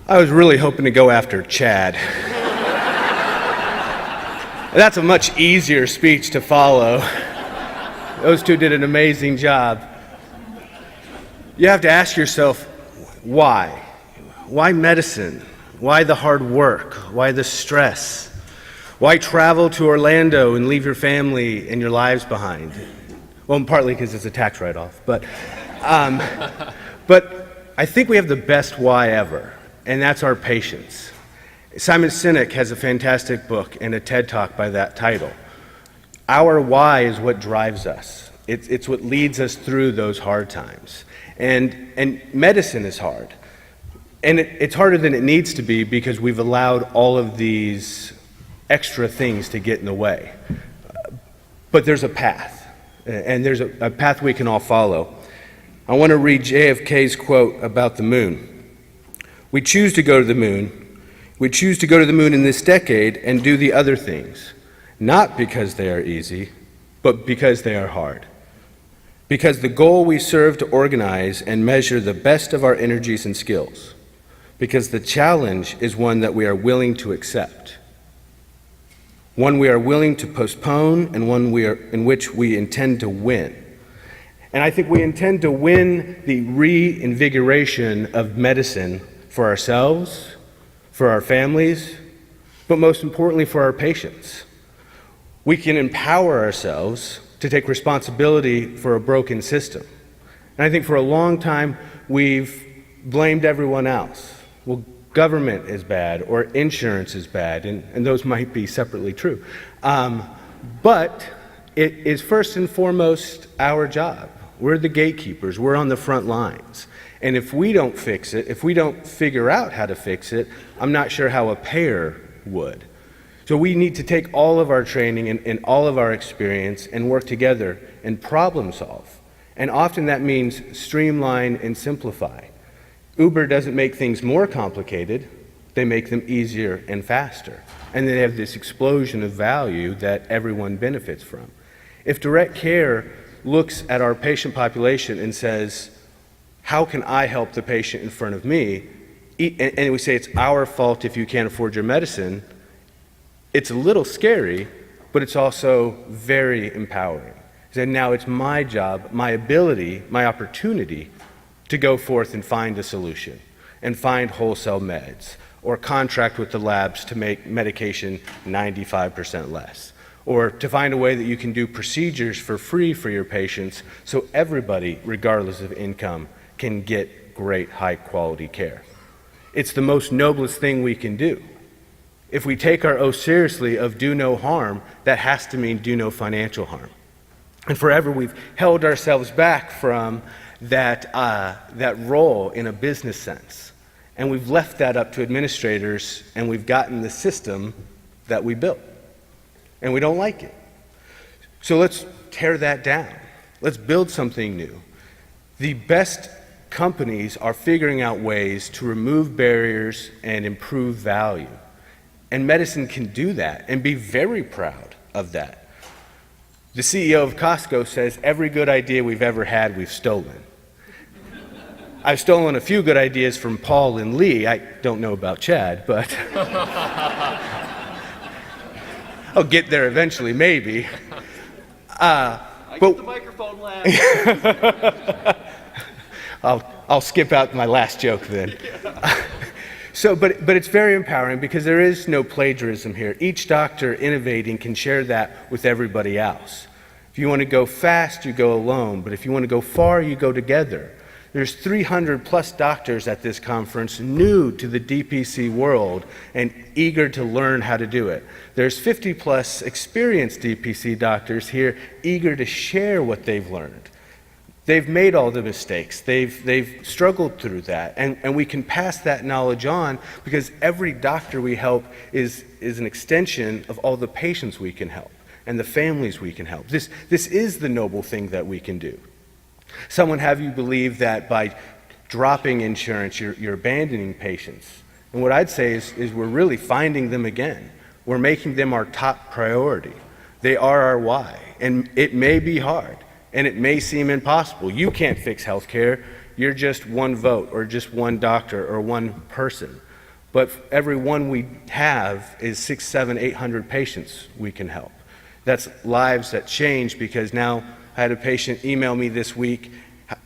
I was really hoping to go after Chad. That's a much easier speech to follow. Those two did an amazing job. You have to ask yourself, why? Why medicine? Why the hard work? Why the stress? Why travel to Orlando and leave your family and your lives behind? Well, partly because it's a tax write-off, but I think we have the best why ever, and that's our patients. Simon Sinek has a fantastic book and a TED Talk by that title. Our why is what drives us. It's what leads us through those hard times. And medicine is hard. And it's harder than it needs to be because we've allowed all of these extra things to get in the way. But there's a path, and there's a path we can all follow. I want to read JFK's quote about the moon. We choose to go to the moon. We choose to go to the moon in this decade and do the other things, not because they are easy, but because they are hard. Because the goal we serve to organize and measure the best of our energies and skills. Because the challenge is one that we are willing to accept. One we are willing to postpone and one in which we intend to win. And I think we intend to win the reinvigoration of medicine for ourselves, for our families, but most importantly for our patients. We can empower ourselves to take responsibility for a broken system. And I think for a long time we've blamed everyone else. Well, government is bad or insurance is bad, and those might be separately true. But it is first and foremost our job. We're the gatekeepers, we're on the front lines. And if we don't fix it, if we don't figure out how to fix it, I'm not sure how a payer would. So we need to take all of our training and all of our experience and work together and problem solve. And often that means streamline and simplify. Uber doesn't make things more complicated, they make them easier and faster. And they have this explosion of value that everyone benefits from. If direct care looks at our patient population and says, how can I help the patient in front of me? And we say it's our fault if you can't afford your medicine. It's a little scary, but it's also very empowering. And now it's my job, my ability, my opportunity to go forth and find a solution and find wholesale meds or contract with the labs to make medication 95% less, or to find a way that you can do procedures for free for your patients so everybody, regardless of income, can get great high-quality care. It's the most noblest thing we can do. If we take our oath seriously of do no harm, that has to mean do no financial harm. And forever we've held ourselves back from that role in a business sense. And we've left that up to administrators, and we've gotten the system that we built. And we don't like it. So let's tear that down. Let's build something new. The best companies are figuring out ways to remove barriers and improve value. And medicine can do that and be very proud of that. The CEO of Costco says every good idea we've ever had, we've stolen. I've stolen a few good ideas from Paul and Lee. I don't know about Chad, but I'll get there eventually, maybe. I get the microphone last. I'll skip out my last joke then. But it's very empowering because there is no plagiarism here. Each doctor innovating can share that with everybody else. If you want to go fast, you go alone. But if you want to go far, you go together. There's 300 plus doctors at this conference new to the DPC world and eager to learn how to do it. There's 50 plus experienced DPC doctors here eager to share what they've learned. They've made all the mistakes. They've struggled through that. And we can pass that knowledge on because every doctor we help is an extension of all the patients we can help and the families we can help. This is the noble thing that we can do. Some would have you believe that by dropping insurance, you're abandoning patients. And what I'd say is we're really finding them again. We're making them our top priority. They are our why. And it may be hard, and it may seem impossible. You can't fix healthcare. You're just one vote, or just one doctor, or one person. But every one we have is 600, 700, 800 patients we can help. That's lives that change, because now I had a patient email me this week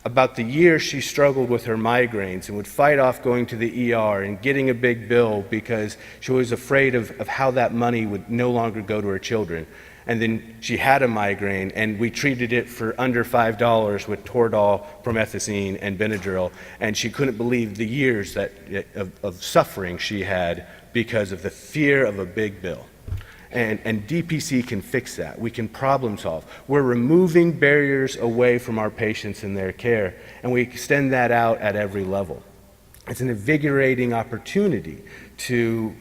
about the year she struggled with her migraines and would fight off going to the ER and getting a big bill because she was afraid of how that money would no longer go to her children. And then she had a migraine, and we treated it for under $5 with Toradol, promethazine, and Benadryl, and she couldn't believe the years of suffering she had because of the fear of a big bill. And DPC can fix that. We can problem solve. We're removing barriers away from our patients and their care, and we extend that out at every level. It's an invigorating opportunity to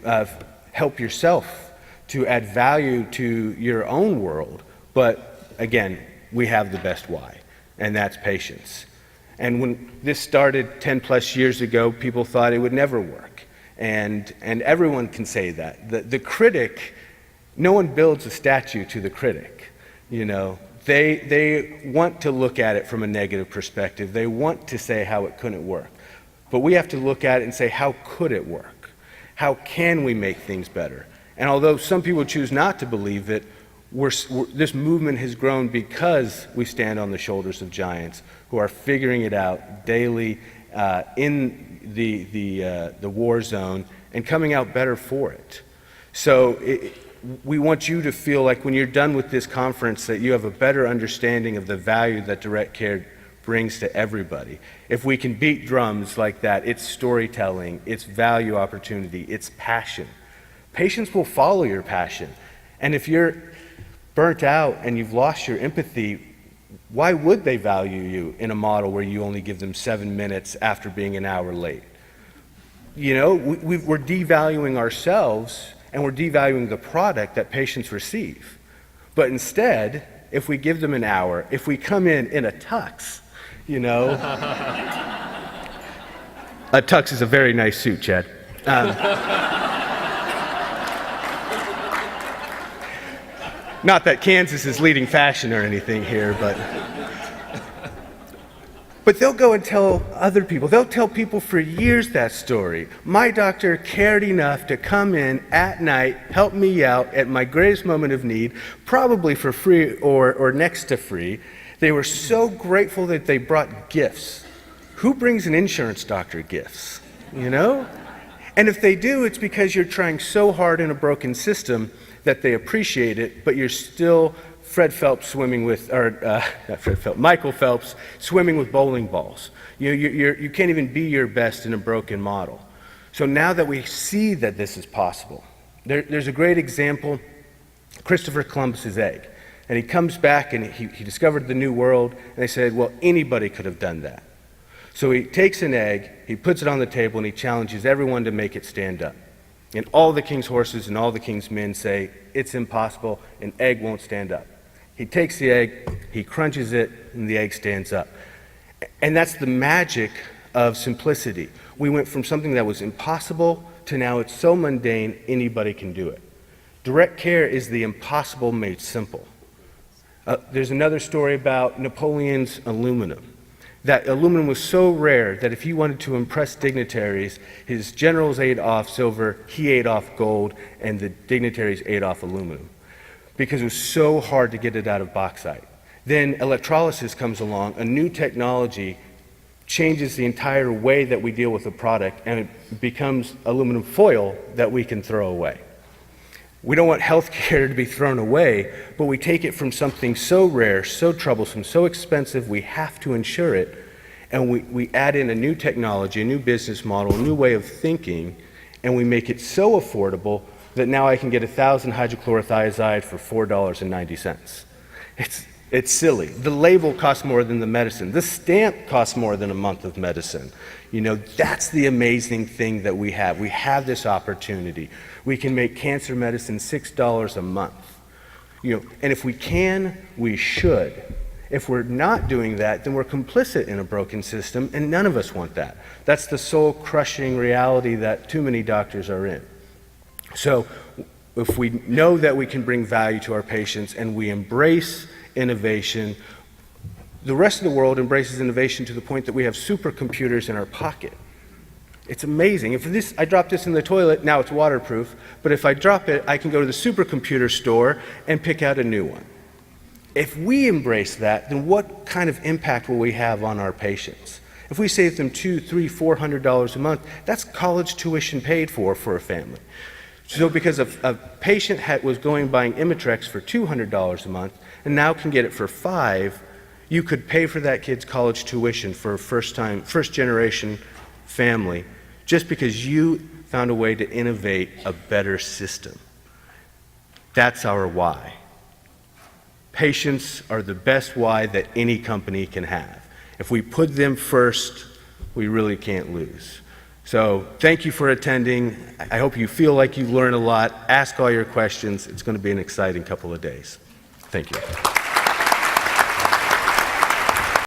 help yourself, to add value to your own world. But again, we have the best why, and that's patience. And when this started 10 plus years ago, people thought it would never work. And everyone can say that. The critic, no one builds a statue to the critic. You know, they want to look at it from a negative perspective. They want to say how it couldn't work. But we have to look at it and say, how could it work? How can we make things better? And although some people choose not to believe it, this movement has grown because we stand on the shoulders of giants who are figuring it out daily in the war zone and coming out better for it. So we want you to feel like when you're done with this conference that you have a better understanding of the value that direct care brings to everybody. If we can beat drums like that, it's storytelling, it's value opportunity, it's passion. Patients will follow your passion. And if you're burnt out and you've lost your empathy, why would they value you in a model where you only give them 7 minutes after being an hour late? You know, we're devaluing ourselves, and we're devaluing the product that patients receive. But instead, if we give them an hour, if we come in a tux, you know, a tux is a very nice suit, Chad. Not that Kansas is leading fashion or anything here, but they'll go and tell other people. They'll tell people for years that story. My doctor cared enough to come in at night, help me out at my greatest moment of need, probably for free or next to free. They were so grateful that they brought gifts. Who brings an insurance doctor gifts, you know? And if they do, it's because you're trying so hard in a broken system that they appreciate it, but you're still Michael Phelps swimming with bowling balls. You can't even be your best in a broken model. So now that we see that this is possible, there's a great example, Christopher Columbus's egg. And he comes back and he discovered the new world, and they said, well, anybody could have done that. So he takes an egg, he puts it on the table, and he challenges everyone to make it stand up. And all the king's horses and all the king's men say, it's impossible, an egg won't stand up. He takes the egg, he crunches it, and the egg stands up. And that's the magic of simplicity. We went from something that was impossible to now it's so mundane, anybody can do it. Direct care is the impossible made simple. There's another story about Napoleon's aluminum. That aluminum was so rare that if he wanted to impress dignitaries, his generals ate off silver, he ate off gold, and the dignitaries ate off aluminum, because it was so hard to get it out of bauxite. Then electrolysis comes along, a new technology changes the entire way that we deal with a product, and it becomes aluminum foil that we can throw away. We don't want healthcare to be thrown away, but we take it from something so rare, so troublesome, so expensive, we have to insure it, and we add in a new technology, a new business model, a new way of thinking, and we make it so affordable that now I can get 1,000 hydrochlorothiazide for $4.90. It's silly. The label costs more than the medicine. The stamp costs more than a month of medicine. You know, that's the amazing thing that we have. We have this opportunity. We can make cancer medicine $6 a month. You know, and if we can, we should. If we're not doing that, then we're complicit in a broken system, and none of us want that. That's the soul-crushing reality that too many doctors are in. So if we know that we can bring value to our patients and we embrace innovation, the rest of the world embraces innovation to the point that we have supercomputers in our pocket. It's amazing. If I drop this in the toilet, now it's waterproof, but if I drop it, I can go to the supercomputer store and pick out a new one. If we embrace that, then what kind of impact will we have on our patients? If we save them $200, $300, $400 a month, that's college tuition paid for a family. So because a patient was buying Imitrex for $200 a month and now can get it for $5, you could pay for that kid's college tuition for a first generation family just because you found a way to innovate a better system. That's our why. Patients are the best why that any company can have. If we put them first, we really can't lose. So thank you for attending. I hope you feel like you've learned a lot. Ask all your questions. It's going to be an exciting couple of days. Thank you.